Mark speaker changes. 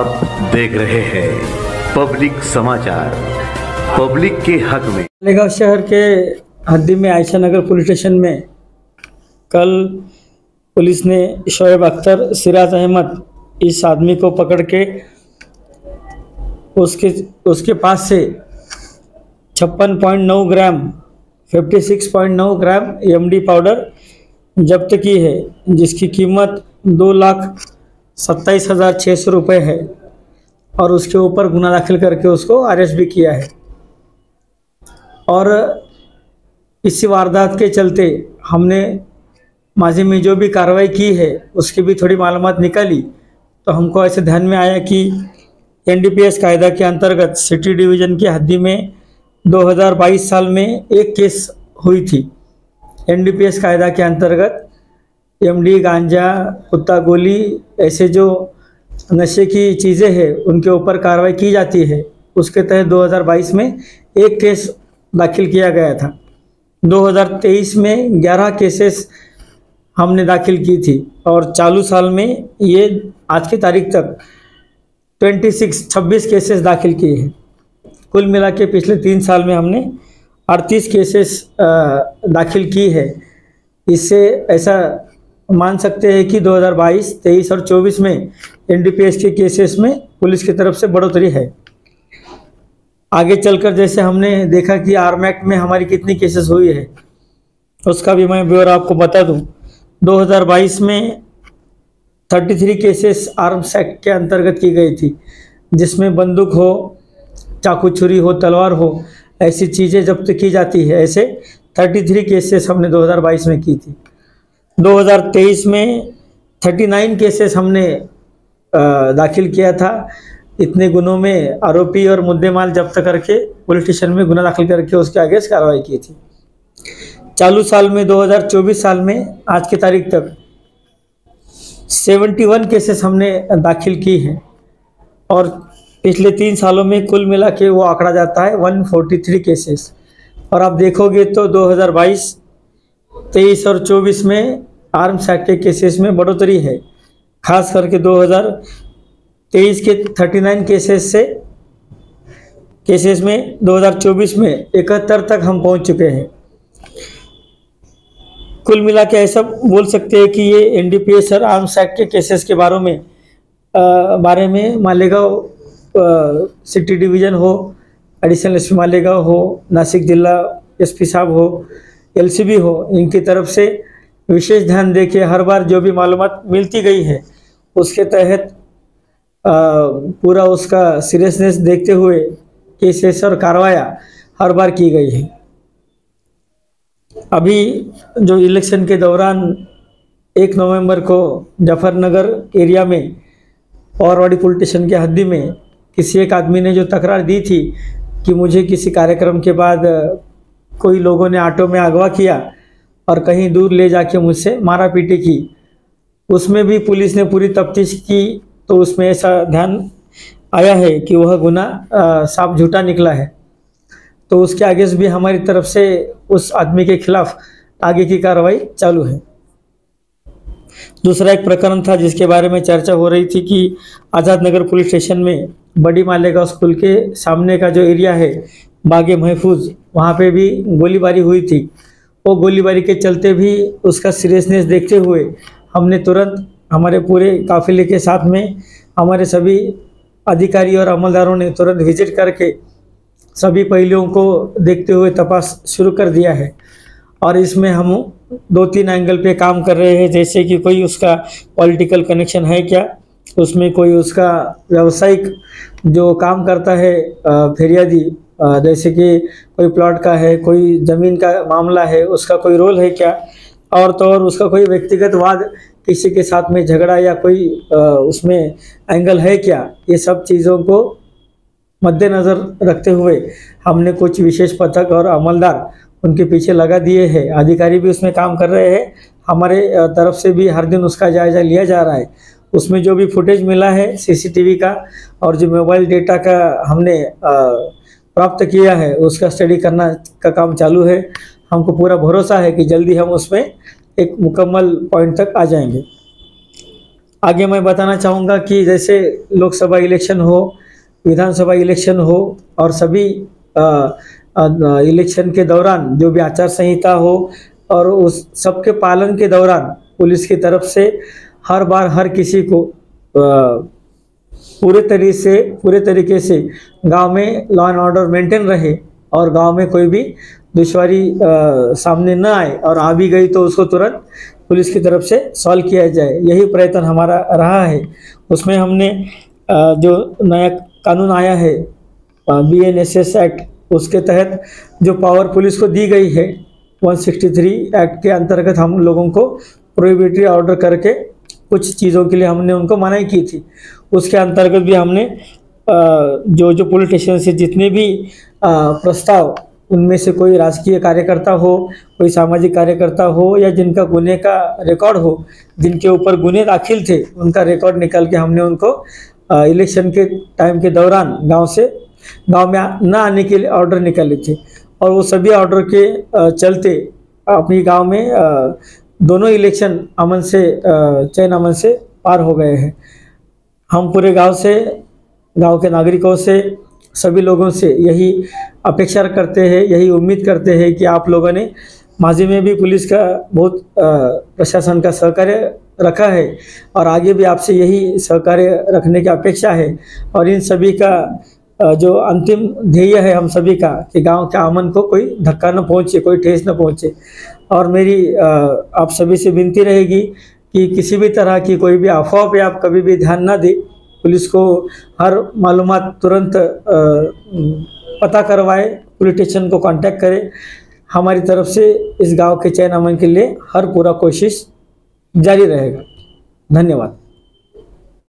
Speaker 1: आप देख रहे हैं पब्लिक समाचार, पब्लिक के हक में।
Speaker 2: मालेगांव शहर के हद्दी में आयशा नगर पुलिस स्टेशन में कल पुलिस ने शोएब अख्तर, सिराज अहमद इस आदमी को पकड़ के उसके पास से 56.9 ग्राम 56.9 ग्राम एमडी पाउडर जब्त की है, जिसकी कीमत 2,27,600 रुपये है और उसके ऊपर गुना दाखिल करके उसको अरेस्ट भी किया है। और इसी वारदात के चलते हमने माजी में जो भी कार्रवाई की है उसकी भी थोड़ी मालूमात निकाली, तो हमको ऐसे ध्यान में आया कि एनडीपीएस कायदा के अंतर्गत सिटी डिवीज़न की हद्दी में 2022 साल में एक केस हुई थी। एनडीपीएस कायदा के अंतर्गत एमडी, गांजा, कुत्ता गोली ऐसे जो नशे की चीज़ें हैं उनके ऊपर कार्रवाई की जाती है। उसके तहत 2022 में एक केस दाखिल किया गया था। 2023 में 11 केसेस हमने दाखिल की थी और चालू साल में ये आज की तारीख तक 26 केसेस दाखिल किए हैं। कुल मिला के पिछले 3 साल में हमने 38 केसेस दाखिल की है। इससे ऐसा मान सकते हैं कि 2022, 23 और 24 में एनडीपीएस के केसेस में पुलिस की तरफ से बढ़ोतरी है। आगे चलकर जैसे हमने देखा कि आर्म एक्ट में हमारी कितनी केसेस हुई है उसका भी मैं ब्यौरा आपको बता दूं। 2022 में 33 केसेस आर्म्स एक्ट के अंतर्गत की गई थी, जिसमें बंदूक हो, चाकू छुरी हो, तलवार हो, ऐसी चीज़ें जब्त की जाती है। ऐसे 33 केसेस हमने 2022 में की थी। 2023 में 39 केसेस हमने दाखिल किया था। इतने गुनों में आरोपी और मुद्देमाल जब्त करके पुलिस स्टेशन में गुना दाखिल करके उसके आगे कार्रवाई की थी। चालू साल में 2024 साल में आज की तारीख तक 71 केसेस हमने दाखिल की हैं और पिछले 3 सालों में कुल मिला के वो आंकड़ा जाता है 143 केसेस। और आप देखोगे तो 2022, 23 और 24 में आर्म्स एक्ट के केसेस में बढ़ोतरी है। खास करके 2023 के 39 केसेस में 2024 में 71 तक हम पहुंच चुके हैं। कुल मिला के ऐसा बोल सकते हैं कि ये एनडीपीएस और आर्म्स एक्ट के केसेस के बारे में मालेगांव सिटी डिवीज़न हो, एडिशनल एसपी मालेगांव हो, नासिक जिला एसपी साहब हो, एलसीबी हो, इनकी तरफ से विशेष ध्यान दे के हर बार जो भी मालूमात मिलती गई है उसके तहत पूरा उसका सीरियसनेस देखते हुए केसेस और कार्रवाइयाँ हर बार की गई है। अभी जो इलेक्शन के दौरान 1 नवंबर को जफरनगर एरिया में पौरवाड़ी पुलिस स्टेशन के हद्दी में किसी एक आदमी ने जो तकरार दी थी कि मुझे किसी कार्यक्रम के बाद कोई लोगों ने ऑटो में अगवा किया और कहीं दूर ले जाके मुझसे मारा पीटी की, उसमें भी पुलिस ने पूरी तफ्तीश की तो उसमें ऐसा ध्यान आया है कि वह गुना साफ झूठा निकला है। तो उसके आगे से भी हमारी तरफ से उस आदमी के खिलाफ आगे की कार्रवाई चालू है। दूसरा एक प्रकरण था जिसके बारे में चर्चा हो रही थी कि आज़ाद नगर पुलिस स्टेशन में बड़ी मालेगांव स्कूल के सामने का जो एरिया है बागे महफूज, वहाँ पे भी गोलीबारी हुई थी। वो गोलीबारी के चलते भी उसका सीरियसनेस देखते हुए हमने तुरंत हमारे पूरे काफिले के साथ में हमारे सभी अधिकारी और अमलदारों ने तुरंत विजिट करके सभी पहलुओं को देखते हुए तपास शुरू कर दिया है। और इसमें हम 2-3 एंगल पे काम कर रहे हैं, जैसे कि कोई उसका पॉलिटिकल कनेक्शन है क्या, उसमें कोई उसका व्यावसायिक जो काम करता है फिरियादी, जैसे कि कोई प्लॉट का है, कोई ज़मीन का मामला है, उसका कोई रोल है क्या, और तो और उसका कोई व्यक्तिगत वाद किसी के साथ में झगड़ा या कोई उसमें एंगल है क्या, ये सब चीज़ों को मद्देनज़र रखते हुए हमने कुछ विशेष पथक और अमलदार उनके पीछे लगा दिए हैं। अधिकारी भी उसमें काम कर रहे हैं, हमारे तरफ से भी हर दिन उसका जायज़ा लिया जा रहा है। उसमें जो भी फुटेज मिला है सीसीटीवी का और जो मोबाइल डेटा का हमने प्राप्त किया है उसका स्टडी करना का काम चालू है। हमको पूरा भरोसा है कि जल्दी हम उसमें एक मुकम्मल पॉइंट तक आ जाएंगे। आगे मैं बताना चाहूँगा कि जैसे लोकसभा इलेक्शन हो, विधानसभा इलेक्शन हो और सभी इलेक्शन के दौरान जो भी आचार संहिता हो और उस सबके पालन के दौरान पुलिस की तरफ से हर बार हर किसी को पूरे तरीके से गांव में लॉ एंड ऑर्डर मेंटेन रहे और गांव में कोई भी दुश्वारी सामने न आए और आ भी गई तो उसको तुरंत पुलिस की तरफ से सॉल्व किया जाए, यही प्रयत्न हमारा रहा है। उसमें हमने जो नया कानून आया है BNSS एक्ट, उसके तहत जो पावर पुलिस को दी गई है 163 एक्ट के अंतर्गत हम लोगों को प्रोहिबिटरी ऑर्डर करके कुछ चीज़ों के लिए हमने उनको मनाही की थी। उसके अंतर्गत भी हमने जो पुलिस स्टेशन से जितने भी प्रस्ताव, उनमें से कोई राजकीय कार्यकर्ता हो, कोई सामाजिक कार्यकर्ता हो या जिनका गुने का रिकॉर्ड हो, जिनके ऊपर गुने दाखिल थे, उनका रिकॉर्ड निकाल के हमने उनको इलेक्शन के टाइम के दौरान गांव में न आने के लिए ऑर्डर निकाले थे और वो सभी ऑर्डर के चलते अपनी गांव में दोनों इलेक्शन चयन अमन से पार हो गए हैं। हम पूरे गांव के नागरिकों से, सभी लोगों से यही अपेक्षा करते हैं, यही उम्मीद करते हैं कि आप लोगों ने माजी में भी पुलिस का बहुत प्रशासन का सहकार्य रखा है और आगे भी आपसे यही सहकार्य रखने की अपेक्षा है। और इन सभी का जो अंतिम ध्येय है हम सभी का कि गांव के अमन को कोई धक्का न पहुंचे, कोई ठेस न पहुंचे। और मेरी आप सभी से विनती रहेगी कि किसी भी तरह की कोई भी अफवाह पे आप कभी भी ध्यान ना दें। पुलिस को हर मालूमात तुरंत पता करवाए, पुलिस स्टेशन को कांटेक्ट करें। हमारी तरफ से इस गांव के चयन अमन के लिए हर पूरा कोशिश जारी रहेगा। धन्यवाद।